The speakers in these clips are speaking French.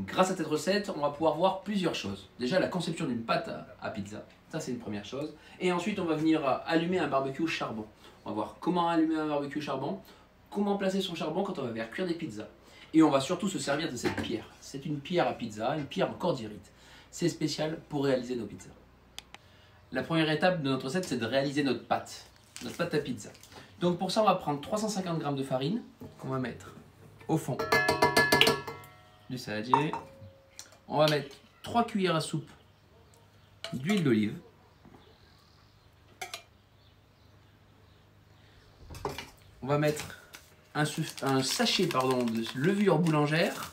Grâce à cette recette, on va pouvoir voir plusieurs choses. Déjà, la conception d'une pâte à pizza, ça c'est une première chose. Et ensuite, on va venir allumer un barbecue charbon. On va voir comment allumer un barbecue charbon, comment placer son charbon quand on va faire cuire des pizzas. Et on va surtout se servir de cette pierre. C'est une pierre à pizza, une pierre en cordierite. C'est spécial pour réaliser nos pizzas. La première étape de notre recette, c'est de réaliser notre pâte à pizza. Donc pour ça, on va prendre 350 g de farine qu'on va mettre au fond du saladier. On va mettre 3 cuillères à soupe d'huile d'olive. On va mettre un sachet de levure boulangère.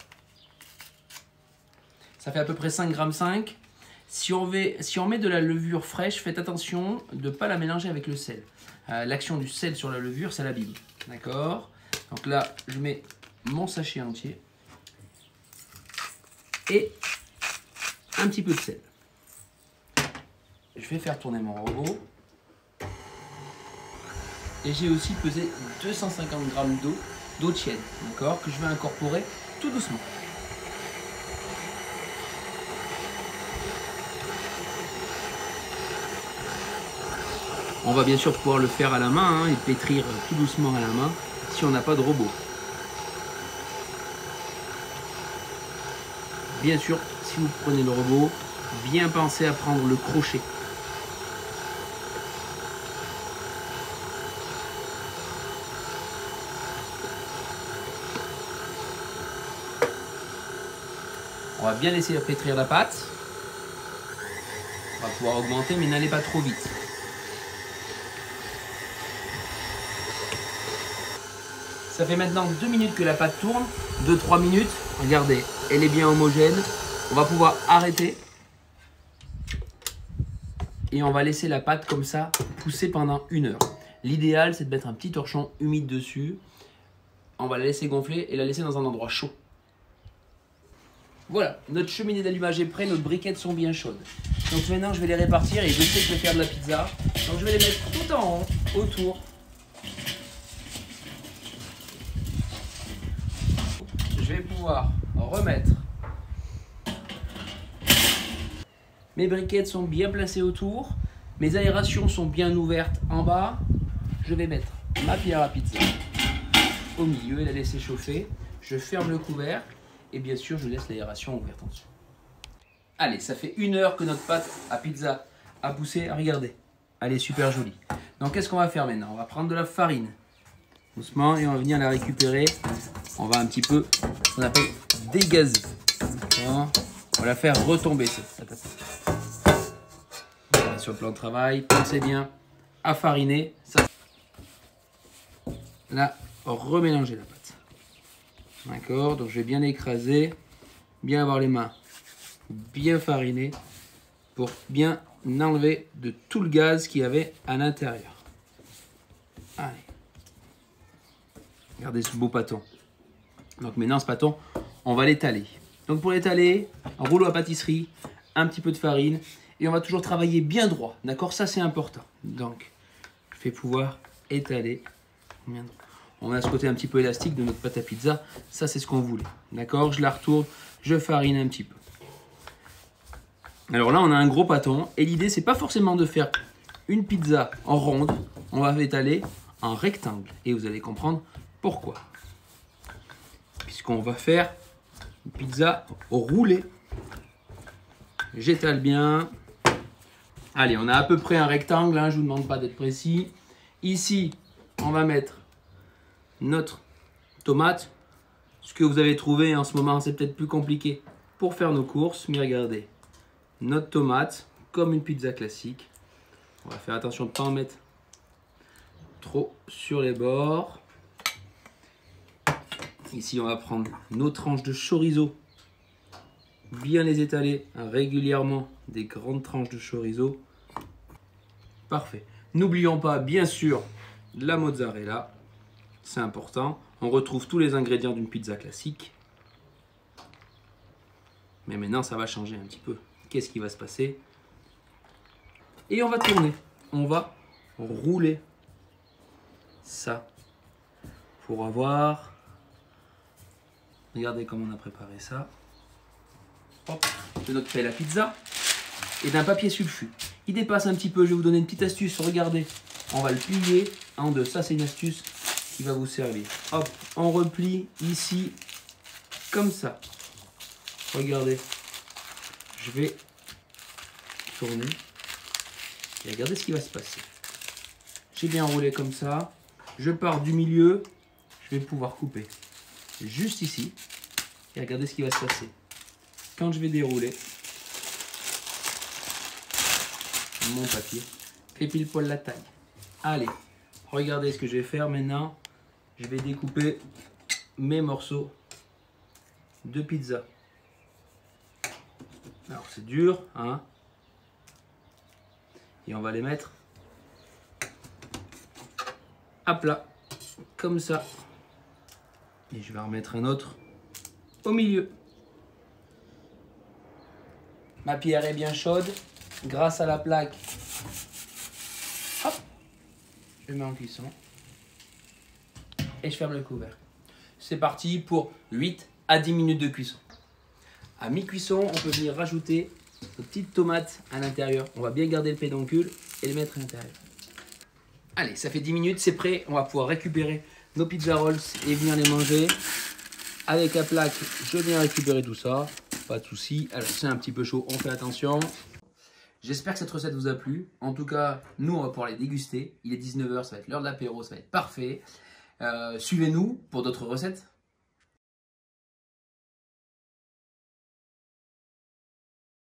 Ça fait à peu près 5,5 g. Si on met de la levure fraîche, faites attention de ne pas la mélanger avec le sel. L'action du sel sur la levure, ça l'abîme. D'accord? Donc là, je mets mon sachet entier. Et un petit peu de sel. Je vais faire tourner mon robot. Et j'ai aussi pesé 250 g d'eau tiède, d'accord, que je vais incorporer tout doucement. On va bien sûr pouvoir le faire à la main et pétrir tout doucement à la main si on n'a pas de robot. Bien sûr, si vous prenez le robot, bien pensez à prendre le crochet. On va bien laisser pétrir la pâte. On va pouvoir augmenter, mais n'allez pas trop vite. Ça fait maintenant 2 minutes que la pâte tourne, 2-3 minutes. Regardez, elle est bien homogène. On va pouvoir arrêter. Et on va laisser la pâte comme ça pousser pendant 1 heure. L'idéal, c'est de mettre un petit torchon humide dessus. On va la laisser gonfler et la laisser dans un endroit chaud. Voilà, notre cheminée d'allumage est prête, nos briquettes sont bien chaudes. Donc maintenant, je vais les répartir et je sais que je vais faire de la pizza. Donc je vais les mettre tout en haut, autour. Je vais pouvoir remettre. Mes briquettes sont bien placées autour. Mes aérations sont bien ouvertes en bas. Je vais mettre ma pierre à pizza au milieu et la laisser chauffer. Je ferme le couvercle et bien sûr, je laisse l'aération ouverte en dessous. Allez, ça fait 1 heure que notre pâte à pizza a poussé. Regardez, elle est super jolie. Donc, qu'est-ce qu'on va faire maintenant? On va prendre de la farine doucement et on va venir la récupérer. On va un petit peu, ce qu'on appelle dégazer. On va la faire retomber cette pâte. Sur le plan de travail, pensez bien à fariner. Ça. Là, remélanger la pâte. D'accord, donc je vais bien écraser, bien avoir les mains bien farinées pour bien enlever de tout le gaz qu'il y avait à l'intérieur. Allez, regardez ce beau pâton. Donc maintenant ce pâton, on va l'étaler. Donc pour l'étaler, un rouleau à pâtisserie, un petit peu de farine et on va toujours travailler bien droit. D'accord, ça c'est important. Donc je vais pouvoir étaler bien droit. On a ce côté un petit peu élastique de notre pâte à pizza. Ça, c'est ce qu'on voulait. D'accord? Je la retourne, je farine un petit peu. Alors là, on a un gros pâton. Et l'idée, c'est pas forcément de faire une pizza en ronde. On va étaler en rectangle. Et vous allez comprendre pourquoi. Puisqu'on va faire une pizza roulée. J'étale bien. Allez, on a à peu près un rectangle. Hein, je ne vous demande pas d'être précis. Ici, on va mettre notre tomate. Ce que vous avez trouvé en ce moment, c'est peut-être plus compliqué pour faire nos courses, mais regardez, notre tomate comme une pizza classique. On va faire attention de ne pas en mettre trop sur les bords. Ici, on va prendre nos tranches de chorizo, bien les étaler régulièrement, des grandes tranches de chorizo. Parfait. N'oublions pas, bien sûr, la mozzarella. C'est important. On retrouve tous les ingrédients d'une pizza classique. Mais maintenant, ça va changer un petit peu. Qu'est-ce qui va se passer? Et on va tourner. On va rouler ça pour avoir... Regardez comment on a préparé ça. hop, de notre pelle à pizza et d'un papier sulfure. Il dépasse un petit peu, je vais vous donner une petite astuce, regardez. On va le plier en deux, ça c'est une astuce qui va vous servir. Hop, on replie ici, comme ça. Regardez, je vais tourner et regardez ce qui va se passer. J'ai bien enroulé comme ça, je pars du milieu, je vais pouvoir couper juste ici et regardez ce qui va se passer. Quand je vais dérouler mon papier, fait pile poil la taille. Allez, regardez ce que je vais faire maintenant. Je vais découper mes morceaux de pizza. Alors c'est dur, hein? Et on va les mettre à plat, comme ça. Et je vais en remettre un autre au milieu. Ma pierre est bien chaude. Grâce à la plaque, hop, je mets en cuisson. Et je ferme le couvercle. C'est parti pour 8 à 10 minutes de cuisson. À mi-cuisson, on peut venir rajouter nos petites tomates à l'intérieur. On va bien garder le pédoncule et les mettre à l'intérieur. Allez, ça fait 10 minutes, c'est prêt. On va pouvoir récupérer nos pizza rolls et venir les manger. Avec la plaque, je viens récupérer tout ça. Pas de souci. Alors, c'est un petit peu chaud, on fait attention. J'espère que cette recette vous a plu. En tout cas, nous, on va pouvoir les déguster. Il est 19 h, ça va être l'heure de l'apéro, ça va être parfait. Suivez-nous pour d'autres recettes.